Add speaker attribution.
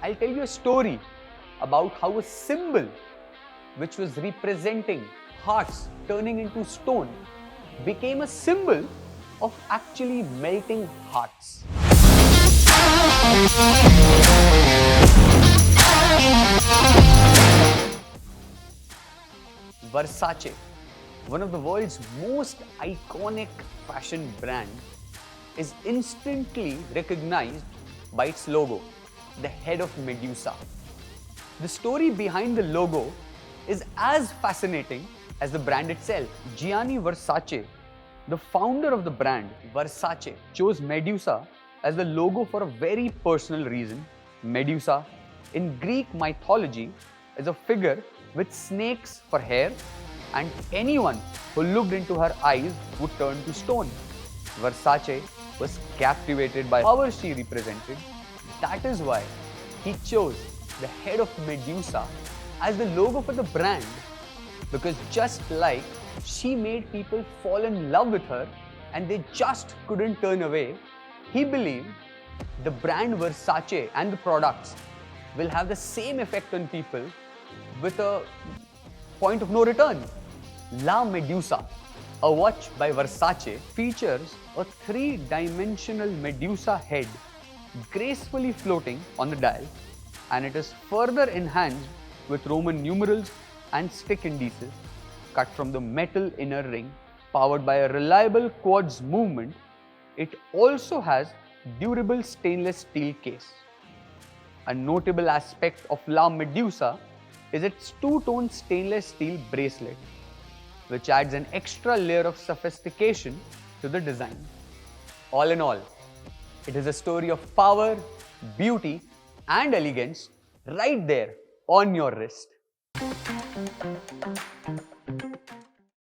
Speaker 1: I'll tell you a story about how a symbol which was representing hearts turning into stone became a symbol of actually melting hearts. Versace, one of the world's most iconic fashion brands, is instantly recognized by its logo, the head of Medusa. The story behind the logo is as fascinating as the brand itself. Gianni Versace, the founder of the brand Versace, chose Medusa as the logo for a very personal reason. Medusa, in Greek mythology, is a figure with snakes for hair, and anyone who looked into her eyes would turn to stone. Versace was captivated by the power she represented. That is why he chose the head of Medusa as the logo for the brand, because just like she made people fall in love with her and they just couldn't turn away, he believed the brand Versace and the products will have the same effect on people with a point of no return. La Medusa, a watch by Versace, features a three-dimensional Medusa head gracefully floating on the dial, and it is further enhanced with Roman numerals and stick indices cut from the metal inner ring, powered by a reliable quartz movement. It also has durable stainless steel case. A notable aspect of La Medusa is its two-tone stainless steel bracelet, which adds an extra layer of sophistication to the design. All in all, it is a story of power, beauty, and elegance right there on your wrist.